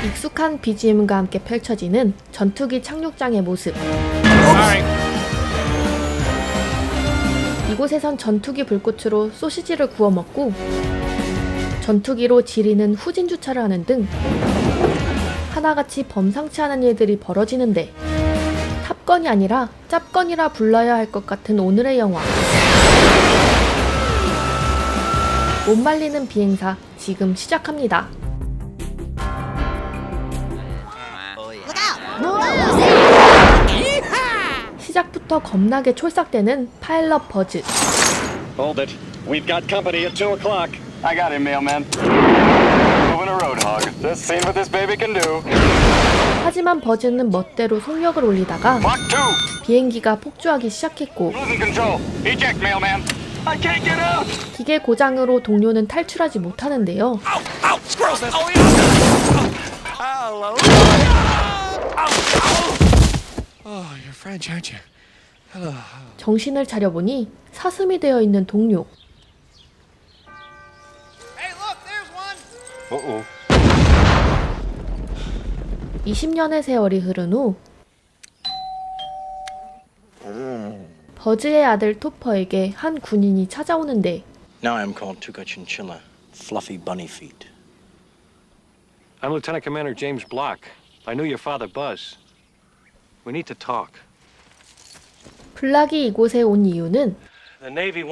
익숙한 BGM과 함께 펼쳐지는 전투기 착륙장의 모습. 이곳에선 전투기 불꽃으로 소시지를 구워 먹고 전투기로 지리는 후진 주차를 하는 등 하나같이 범상치 않은 일들이 벌어지는데 탑건이 아니라 짭건이라 불러야 할 것 같은 오늘의 영화. 못 말리는 비행사 지금 시작합니다. 시작부터 겁나게 촐싹대는 파일럿 버즈. Hold it. We've got company at 2 o'clock. I got him, mailman. Moving a roadhog. Just seeing what this baby can do. 하지만 버즈는 멋대로 속력을 올리다가 Mach 2. 비행기가 폭주하기 시작했고 Losing control. Eject, mailman. I can't get out. 기계 고장으로 동료는 탈출하지 못하는데요. Oh, you're French, aren't you? 정신을 차려보니 사슴이 되어 있는 동료. Hey, look, there's one. Uh-oh. 20년의 세월이 흐른 후 버즈의 아들 토퍼에게 한 군인이 찾아오는데 Now I'm called Tuca Chinchilla, Fluffy Bunny Feet. I'm Lieutenant Commander James Block. I knew your father, Buzz. We need to talk. 블락이 이곳에 온 이유는 The Navy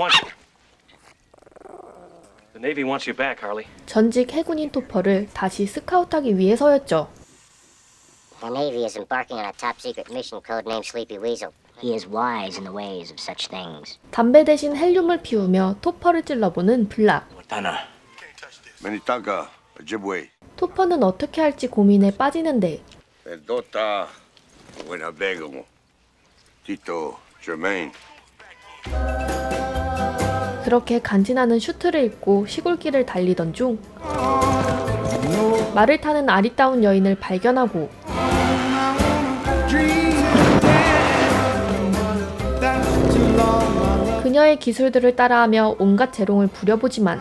wants you back, Harley. 전직 해군인 토퍼를 다시 스카우트하기 위해서였죠. The Navy is embarking on a top-secret mission codenamed Sleepy Weasel. He is wise in the ways of such things. 담배 대신 헬륨을 피우며 토퍼를 찔러보는 블락. Tana. Benitanga, Ojibwe. 토퍼는 어떻게 할지 고민에 빠지는데 Pendota, Winnebago. Tito, Germain. 그렇게 간지나는 슈트를 입고 시골길을 달리던 중 말을 타는 아리따운 여인을 발견하고 그녀의 기술들을 따라하며 온갖 재롱을 부려보지만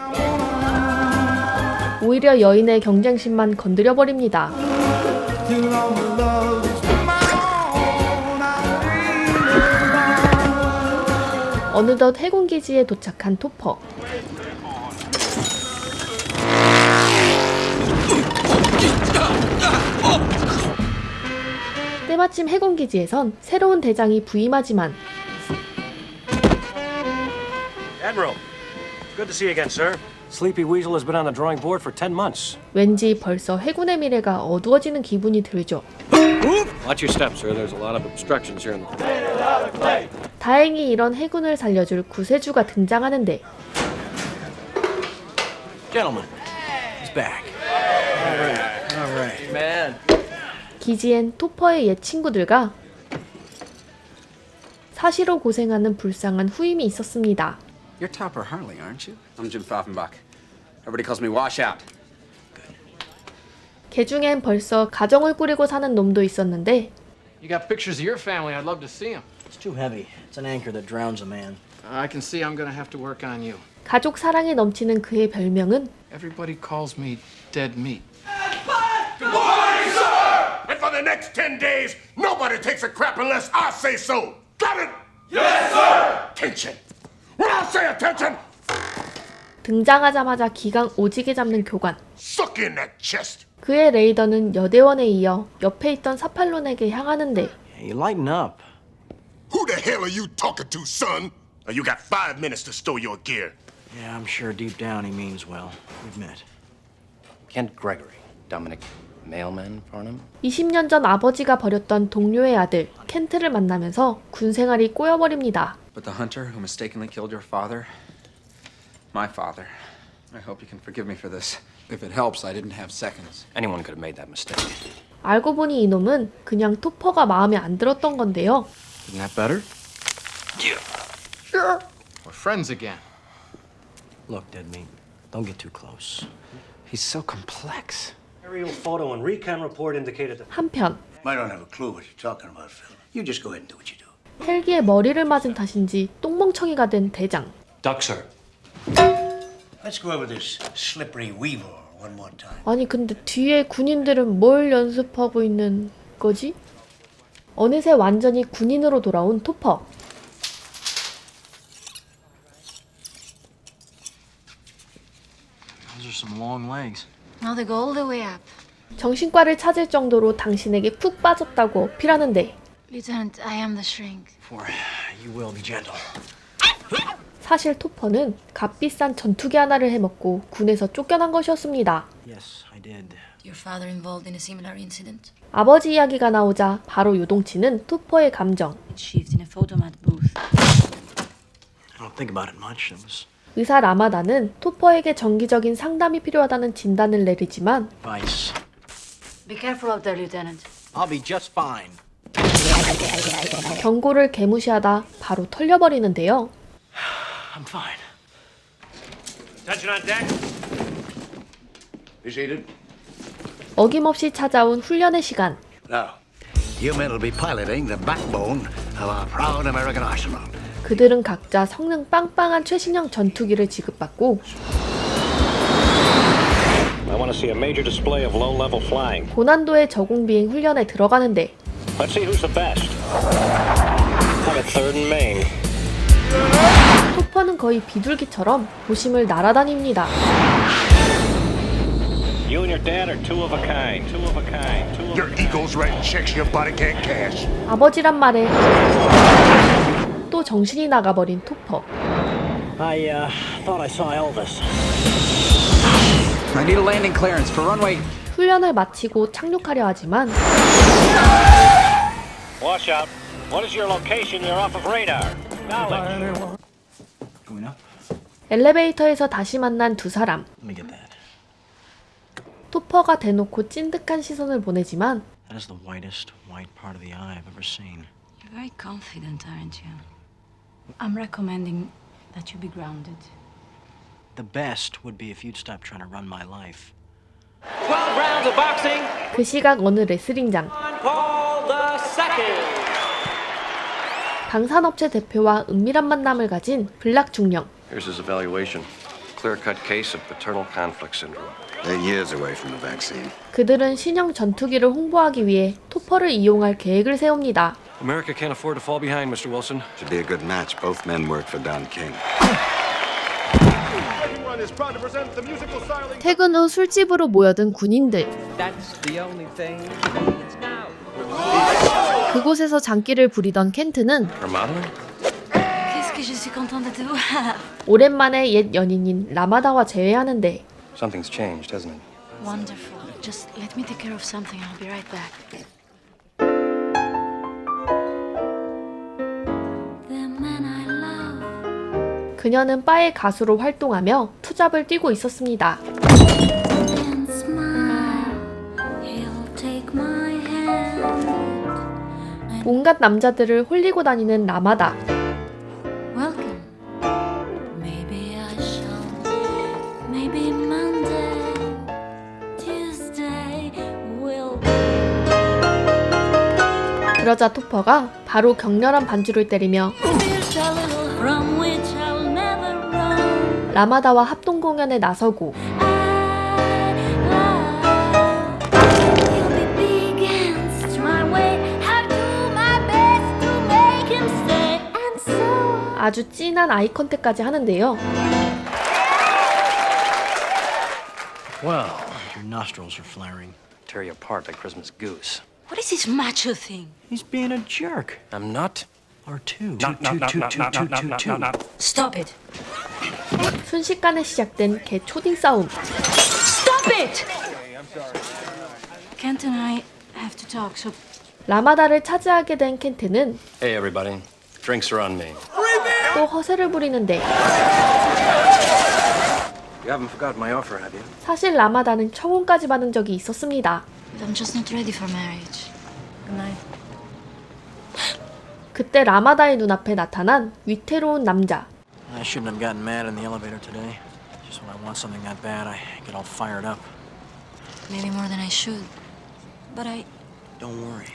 오히려 여인의 경쟁심만 건드려버립니다. 어느덧 해군기지에 도착한 토퍼. 때마침 해군기지에선 새로운 대장이 부임하지만 Admiral, good to see you again, sir. Sleepy Weasel has been on the drawing board for 10 months. 왠지 벌써 해군의 미래가 어두워지는 기분이 들죠. Watch your step, sir. There's a lot of obstructions here in the... 다행히 이런 해군을 살려줄 구세주가 등장하는데 Gentlemen, he's back. All right, man. 기지엔 토퍼의 옛 친구들과 사시로 고생하는 불쌍한 후임이 있었습니다. You're Topper Harley, aren't you? I'm Jim Pfaffenbach. Everybody calls me Washout. 개중엔 벌써 가정을 꾸리고 사는 놈도 있었는데 You got pictures of your family. I'd love to see them. It's too heavy. It's an anchor that drowns a man. I can see I'm going to have to work on you. 가족 사랑에 넘치는 그의 별명은 Everybody calls me dead meat. And for the next 10 days, nobody takes a crap unless I say so. Got it? Yes, sir! Attention! When I say attention, 등장하자마자 기강 오지게 잡는 교관. suck in that chest. 그의 레이더는 여대원에 이어 옆에 있던 사팔론에게 향하는데 Hey, you lighten up. Who the hell are you talking to, son? You got 5 minutes to stow your gear. Yeah, I'm sure deep down he means well. We've met. Kent Gregory, Dominic Mailman Farnham. 20년 전 아버지가 버렸던 동료의 아들 켄트를 만나면서 군 생활이 꼬여버립니다. But the hunter who mistakenly killed your father, my father. I hope you can forgive me for this. If it helps, I didn't have seconds. Anyone could have made that mistake. 알고 보니 이놈은 그냥 토퍼가 마음에 안 들었던 건데요. Isn't that better? We're friends again. Look, dead meat. Don't get too close. He's so complex. Aerial photo and recon report indicated that 한편 I don't have a clue what you're talking about, Phil. You just go ahead and do what you do. 헬기에 머리를 맞은 탓인지 똥멍청이가 된 대장. Duck, sir. Let's go over this slippery weevil One more time. 아니 근데 뒤에 군인들은 뭘 연습하고 있는 거지? 어느새 완전히 군인으로 돌아온 토퍼. Those are some long legs. Now they go all the way up. 정신과를 찾을 정도로 당신에게 푹 빠졌다고 어필하는데 Lieutenant, I am the shrink. For you will be gentle. 사실 토퍼는 값비싼 전투기 하나를 해먹고 군에서 쫓겨난 것이었습니다. Yes, I did. Your father involved in a similar incident? 아버지 이야기가 나오자 바로 요동치는 토퍼의 감정. Achieved in a photomat booth. I don't think about it much. It was 의사 라마다는 토퍼에게 정기적인 상담이 필요하다는 진단을 내리지만 advice. Be careful out there, Lieutenant. I'll be just fine. 경고를 개무시하다 바로 털려버리는데요. I'm fine. Attention on deck. Be seated. 어김없이 찾아온 훈련의 시간. Now, you men will be piloting the backbone of our proud American arsenal. 그들은 각자 성능 빵빵한 최신형 전투기를 지급받고 I want to see a major display of low-level flying. 고난도의 저공 비행 훈련에 들어가는데 Let's see who's the best. Have a third in Maine. 토퍼는 거의 비둘기처럼 도심을 날아다닙니다. You and your dad are two of a kind. Two of a kind. Two of Your a kind. ego's writing checks your body can't cash. 아버지란 말에 또 정신이 나가버린 토퍼. I thought I saw Elvis. I need a landing clearance for runway. 훈련을 마치고 착륙하려 하지만 Wash out. What is your location? You're off of radar. Knowledge. Going up? 엘리베이터에서 다시 만난 두 사람. Let me get that. 토퍼가 대놓고 찐득한 시선을 보내지만 That is the whitest white part of the eye I've ever seen. You're very confident, aren't you? I'm recommending that you be grounded. The best would be if you'd stop trying to run my life. 12 rounds of boxing. 그 시각 어느 레슬링장. Paul the second. 방산업체 대표와 은밀한 만남을 가진 블락 중령. Here's his evaluation. Clear-cut case of paternal conflict syndrome. They're years away from the vaccine. 그들은 신형 전투기를 홍보하기 위해 토퍼를 이용할 계획을 세웁니다. America can't afford to fall behind, Mr. Wilson. Should be a good match. Both men work for Don King. 퇴근 후 술집으로 모여든 군인들. That's the only thing. 그곳에서 장기를 부리던 켄트는 Armada? Qu'est-ce que je suis contente de tout. 오랜만에 옛 연인인 라마다와 재회하는데 Something's changed, hasn't it? Wonderful. Just let me take care of something. I'll be right back. The man I love 그녀는 바의 가수로 활동하며 투잡을 뛰고 있었습니다. and smile. He'll take my hand. 온갖 남자들을 홀리고 다니는 라마다. Welcome. Maybe I shall. Maybe Monday, Tuesday will. 그러자 토퍼가 바로 격렬한 반주를 때리며 From which I'll never run. 라마다와 합동 공연에 나서고 He'll be big and smart way. I'll do my best to make him stay. And so. 아주 진한 아이 컨택까지 하는데요. Well, Your nostrils are flaring. tear you apart like Christmas goose. What is this macho thing? He's being a jerk. I'm not. R2. Stop it. 순식간에 시작된 개 초딩 싸움. Stop it! Kent and I have to talk, so 라마다를 차지하게 된 켄트는 Hey, everybody. Drinks are on me. 또 허세를 부리는데 You haven't forgotten my offer, have you? 사실 라마다는 청혼까지 받은 적이 있었습니다. I'm just not ready for marriage. Good night. 그때 라마다의 눈앞에 나타난 위태로운 남자. I shouldn't have gotten mad in the elevator today. Just when I want something that bad, I get all fired up. Maybe more than I should. But I Don't worry.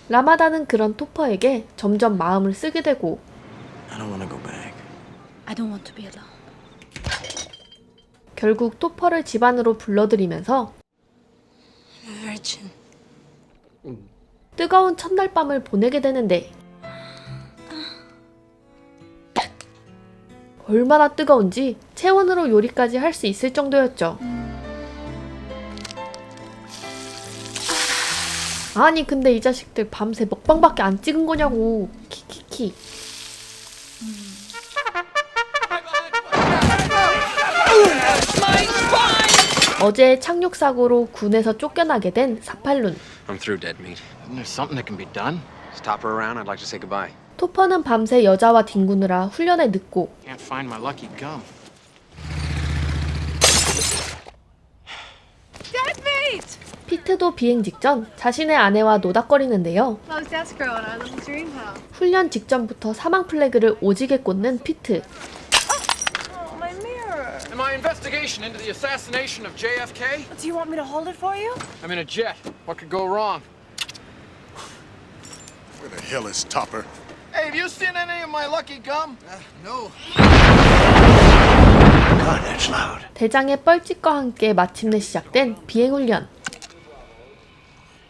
라마다는 그런 토퍼에게 점점 마음을 쓰게 되고 I don't want to go back. don't want to be alone. 결국 토퍼를 집 안으로 불러들이면서 Virgin. 뜨거운 첫날 밤을 보내게 되는데 얼마나 뜨거운지 체온으로 요리까지 할 수 있을 정도였죠. 아니 근데 이 자식들 밤새 먹방밖에 안 찍은 거냐고. 키키키. 어제 착륙사고로 군에서 쫓겨나게 된 사팔룬. I'm through dead meat. Isn't there something that can be done? Stop her around. I'd like to say goodbye. 토퍼는 밤새 여자와 뒹구느라 훈련에 늦고 Can't find my lucky gum. Dead meat! 피트도 비행 직전 자신의 아내와 노닥거리는데요. Closed escrow in our little dream house. 훈련 직전부터 사망 플래그를 오지게 꽂는 피트. Oh, my mirror. In my investigation into the assassination of JFK, Do you want me to hold it for you? I'm in a jet. What could go wrong? Where the hell is Topper? Hey, have you seen any of my lucky gum? No. God, that's loud. 대장의 뻘짓과 함께 마침내 시작된 비행 훈련.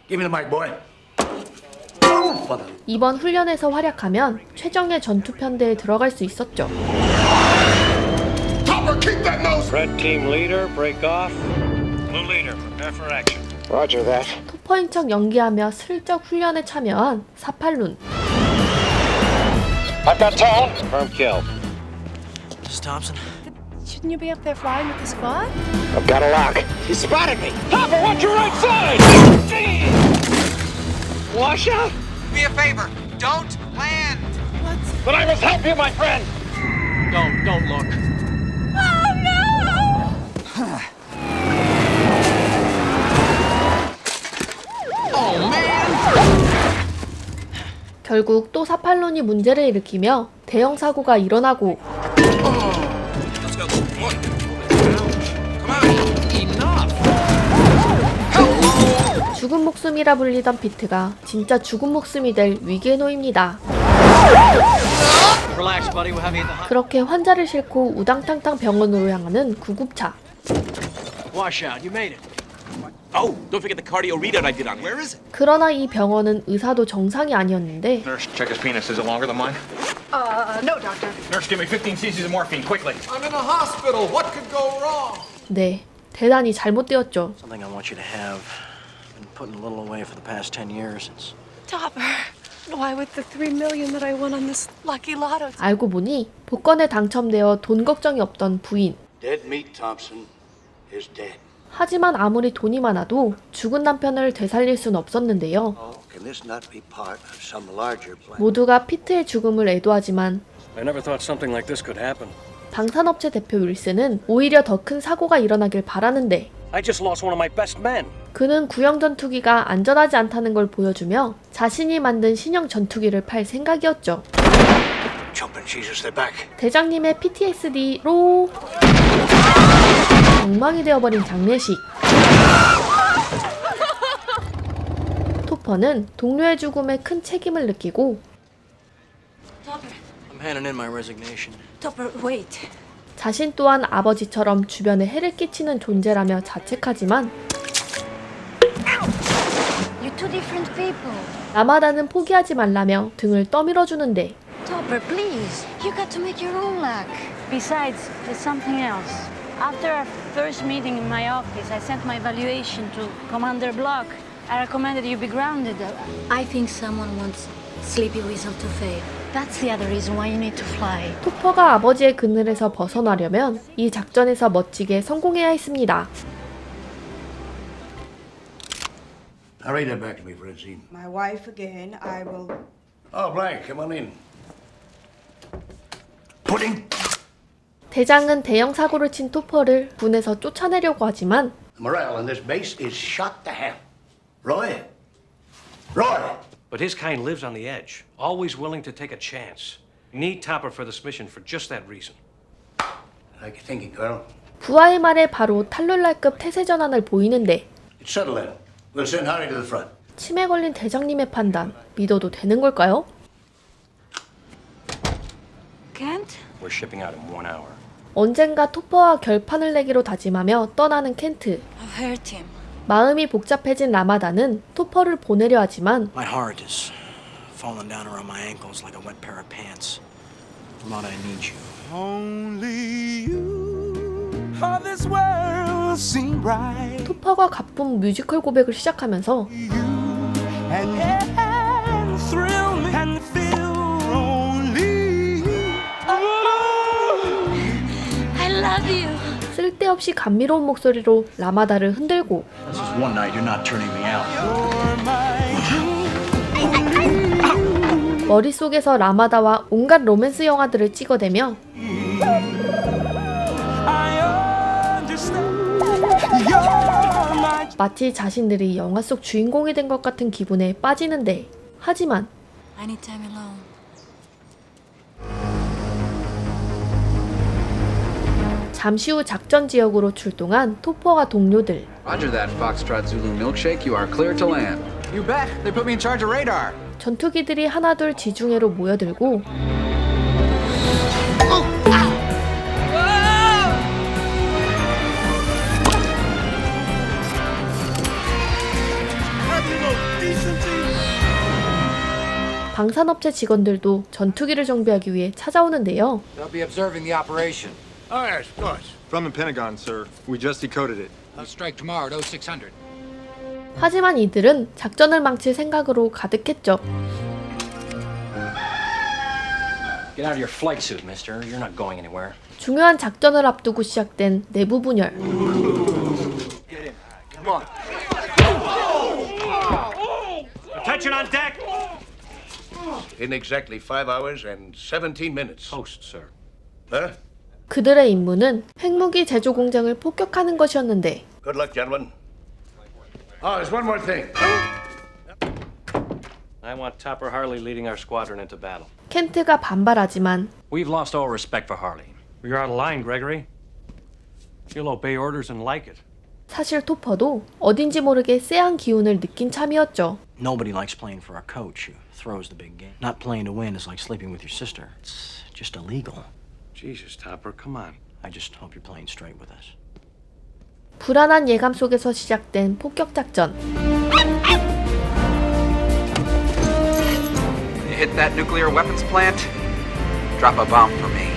Give me the mic, boy. 이번 훈련에서 활약하면 최정예 전투 편대에 들어갈 수 있었죠. Topper, keep that nose. Red team leader, break off. Blue leader, prepare for action. Roger that. 토퍼인 척 연기하며 슬쩍 훈련에 참여한 사팔룬. I've got Tom. Confirm kill. Mrs. Thompson. Shouldn't you be up there flying with the squad? I've got a lock. He spotted me. Topper, watch your right side! Wash out! Do me a favor. Don't land. But I must help you, my friend! Don't look. Oh no! 결국 또 사팔룬이 문제를 일으키며 대형 사고가 일어나고 Let's go. One. Come on. 죽은 목숨이라 불리던 피트가 진짜 죽은 목숨이 될 위기에 놓입니다. Relax, buddy. We'll have you at the 그렇게 환자를 싣고 우당탕탕 병원으로 향하는 구급차. washout. You made it. Oh, don't forget the cardio readout I did on. Where is it? 그러나 이 병원은 의사도 정상이 아니었는데 Nurse, check his penis. Is it longer than mine? No, doctor. Nurse, give me 15 cc's of morphine, quickly. I'm in a hospital. What could go wrong? 네, 대단히 잘못되었죠. Something I want you to have. Been putting a little away for the past 10 years. It's Topper. Why, with the $3 million that I won on this lucky lotto? 알고 보니 복권에 당첨되어 돈 걱정이 없던 부인. Dead meat Thompson is dead. 하지만 아무리 돈이 많아도 죽은 남편을 되살릴 순 없었는데요. Can this not be part of some larger plan? 모두가 피트의 죽음을 애도하지만 I never thought something like this could happen. 방산업체 대표 윌슨은 오히려 더 큰 사고가 일어나길 바라는데 I just lost one of my best men. 그는 구형 전투기가 안전하지 않다는 걸 보여주며 자신이 만든 신형 전투기를 팔 생각이었죠. Jumping Jesus, they're back. 대장님의 PTSD로 엉망이 되어버린 장례식. 토퍼는 동료의 죽음에 큰 책임을 느끼고 Topper. I'm handing in my resignation. Topper, wait. 자신 또한 아버지처럼 주변에 해를 끼치는 존재라며 자책하지만 You're two different people. 라마다는 포기하지 말라며 등을 떠밀어주는데 Topper, please. You got to make your own luck. Besides, there's something else. After our first meeting in my office, I sent my evaluation to Commander Block. I recommended you be grounded. I think someone wants Sleepy Weasel to fail. That's the other reason why you need to fly. 토퍼가 아버지의 그늘에서 벗어나려면 이 작전에서 멋지게 성공해야 했습니다. Now read that back to me, Francine. My wife again. I will. Oh, Blank, come on in. Pudding. 대장은 대형 사고를 친 토퍼를 군에서 쫓아내려고 하지만 The morale on this base is shot to hell. Roy? Roy! But his kind lives on the edge, always willing to take a chance. We need Topper for this mission for just that reason. Like you're thinking, Colonel. 부하의 말에 바로 탈룰랄급 태세 전환을 보이는데 It's settled in. We'll send Harry to the front. 치매 걸린 대장님의 판단 믿어도 되는 걸까요? Kent? We're shipping out in 1 hour. 언젠가 토퍼와 결판을 내기로 다짐하며 떠나는 켄트. I've hurt him. 마음이 복잡해진 라마다는 토퍼를 보내려 하지만 My heart is falling down around my ankles like a wet pair of pants. Ramada, I need you. Only you for this world seem right. 토퍼가 가쁜 뮤지컬 고백을 시작하면서 And thrill me and feel only you. I love you. 쓸데없이 감미로운 목소리로 라마다를 흔들고 This is one night you're not turning me out. 머릿속에서 라마다와 온갖 로맨스 영화들을 찍어대며 마치 자신들이 영화 속 주인공이 된 것 같은 기분에 빠지는데 하지만 I need time alone. 잠시 후 작전 지역으로 출동한 토퍼와 동료들. Roger that, Foxtrot Zulu Milkshake. You are clear to land. You bet. They put me in charge of radar. 전투기들이 하나둘 지중해로 모여들고 방산업체 직원들도 전투기를 정비하기 위해 찾아오는데요. They'll be observing the operation. Oh, yes, of course. From the Pentagon, sir. We just decoded it. I'll strike tomorrow at 0600. 하지만 이들은 작전을 망칠 생각으로 가득했죠. Get out of your flight suit, mister. You're not going anywhere. 중요한 작전을 앞두고 시작된 내부 분열. Come on. Attention on deck! In exactly 5 hours and 17 minutes. Toast, sir. Huh? 그들의 임무는 핵무기 제조 공장을 폭격하는 것이었는데 Good luck, gentlemen. Oh, there's one more thing. I want Topper Harley leading our squadron into battle. 켄트가 반발하지만 We've lost all respect for Harley. You're out of line, Gregory. You'll obey orders and like it. 사실 토퍼도 어딘지 모르게 쎄한 기운을 느낀 참이었죠. Nobody likes playing for our coach who throws the big game. Not playing to win is like sleeping with your sister. It's just illegal. Jesus, Topper, come on. I just hope you're playing straight with us. 불안한 예감 속에서 시작된 폭격 작전. You hit that nuclear weapons plant? Drop a bomb for me.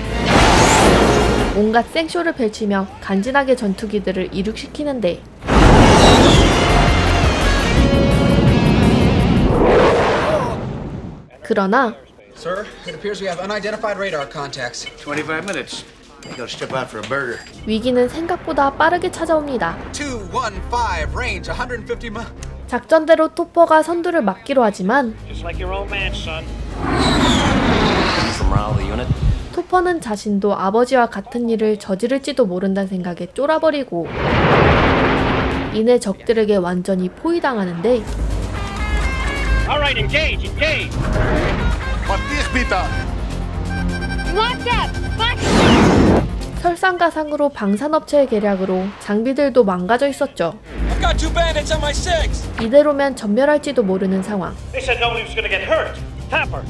온갖 생쇼를 펼치며 간지나게 전투기들을 이륙시키는데 그러나 Sir, it appears we have unidentified radar contacts. 25 minutes. You gotta step out for a burger. 위기는 생각보다 빠르게 찾아옵니다. 215, range 150 miles. 작전대로 토퍼가 선두를 맡기로 하지만 Just like your old man, son. From Raleigh, the unit. 토퍼는 자신도 아버지와 같은 일을 저지를지도 모른다는 생각에 쫄아버리고 이내 적들에게 완전히 포위당하는데 All right, engage, engage. Martínez Pita. What's up? 설상가상으로 방산업체의 계략으로 장비들도 망가져 있었죠. I've got 2 bandits on my 6. 이대로면 전멸할지도 모르는 상황. They said nobody was gonna get hurt. Topper!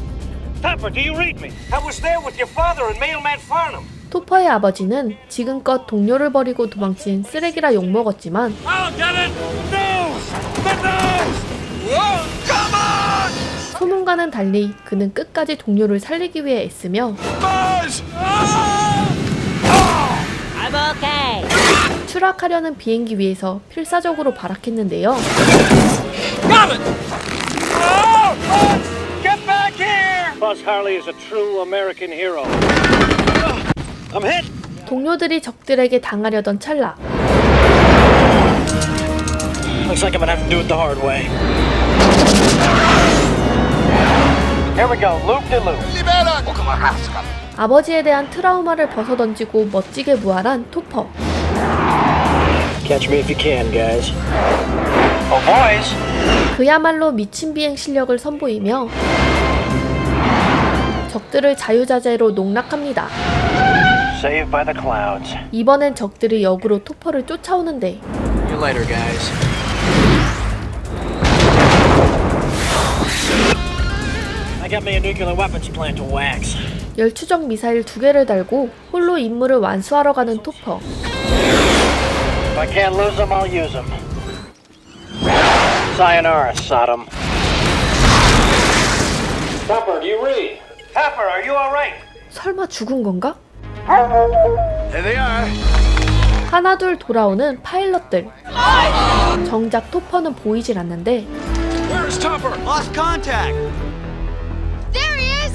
Topper, do you read me? I was there with your father and Mailman Farnham. 토퍼의 아버지는 지금껏 동료를 버리고 도망친 쓰레기라 욕먹었지만 I'll get it! Nose! The nose! Whoa! Come on! 소문과는 달리 그는 끝까지 동료를 살리기 위해 애쓰며 Buzz! I'm okay. 추락하려는 비행기 위에서 필사적으로 발악했는데요. Got it! Get back here! Buzz Harley is a true American hero. I'm hit! 동료들이 적들에게 당하려던 찰나 Looks like I'm gonna have to do it the hard way. Here we go, loop de loop. 아버지에 대한 트라우마를 벗어던지고 멋지게 부활한 토퍼. Catch me if you can, guys. Oh, boys! 그야말로 미친 비행 실력을 선보이며 적들을 자유자재로 농락합니다. Saved by the clouds. 이번엔 적들이 역으로 토퍼를 쫓아오는데 See you later, guys. I got me a nuclear weapons plant to wax. 열추적 미사일 2개를 달고 홀로 임무를 완수하러 가는 토퍼. If I can't lose them, I'll use them. Sayonara, Sodom. Topper, do you read? Topper, are you all right? 설마 죽은 건가? There they are. 하나둘 돌아오는 파일럿들. 정작 토퍼는 보이질 않는데 Where's Topper? Lost contact. There he is!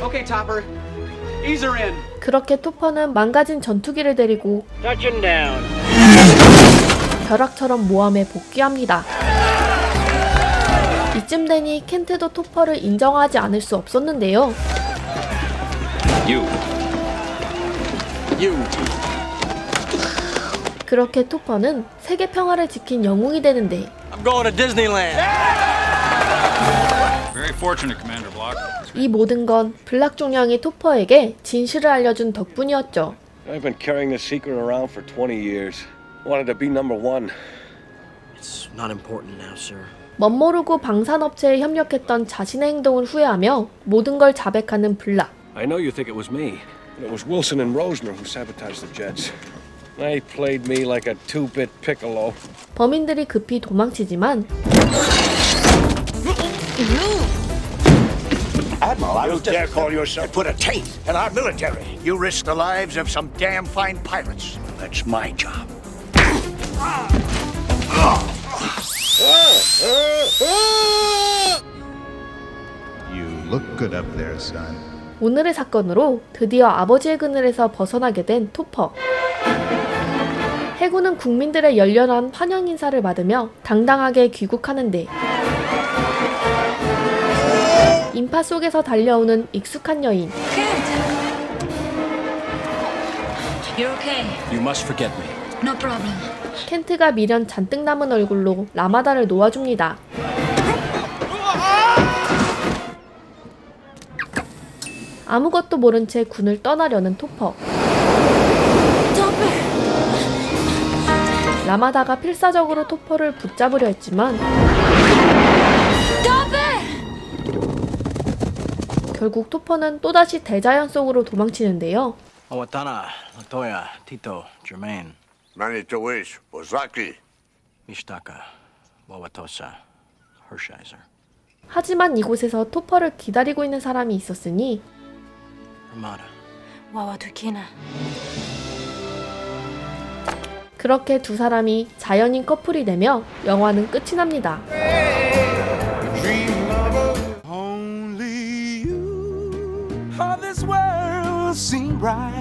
Okay, Topper. Ease her in. 그렇게 토퍼는 망가진 전투기를 데리고 Touching down. 벼락처럼 모함에 복귀합니다. 이쯤 되니 켄트도 토퍼를 인정하지 않을 수 없었는데요. You. 그렇게 토퍼는 세계 평화를 지킨 영웅이 되는데 I'm going to Disneyland. Very fortunate, Commander Block. 이 모든 건 블락 중령이 토퍼에게 진실을 알려준 덕분이었죠. I've been carrying this secret around for 20 years. Wanted to be number one. It's not important now, sir. 멋모르고 방산업체에 협력했던 자신의 행동을 후회하며 모든 걸 자백하는 블락. I know you think it was me, but it was Wilson and Rosner who sabotaged the jets. They played me like a 2-bit piccolo. 범인들이 급히 도망치지만 Admiral, I was dare call yourself put a taint in our military. You risk the lives of some damn fine pilots. That's my job. You look good up there, son. 오늘의 사건으로 드디어 아버지의 그늘에서 벗어나게 된 토퍼. 해군은 국민들의 열렬한 환영 인사를 받으며 당당하게 귀국하는데 인파 속에서 달려오는 익숙한 여인. You're okay. You must forget me. No problem. 켄트가 미련 잔뜩 남은 얼굴로 라마다를 놓아줍니다. 아무것도 모른 채 군을 떠나려는 토퍼. 라마다가 필사적으로 토퍼를 붙잡으려 했지만 결국 토퍼는 또다시 대자연 속으로 도망치는데요. Owatana, Latoya, Tito, Jermaine, Manitowish, Ozaki. Mishtaka, Wauwatosa, Hershiser. 하지만 이곳에서 토퍼를 기다리고 있는 사람이 있었으니 Ramada. Wawatukina. 그렇게 두 사람이 자연인 커플이 되며 영화는 끝이 납니다. Only you. How this world seemed right.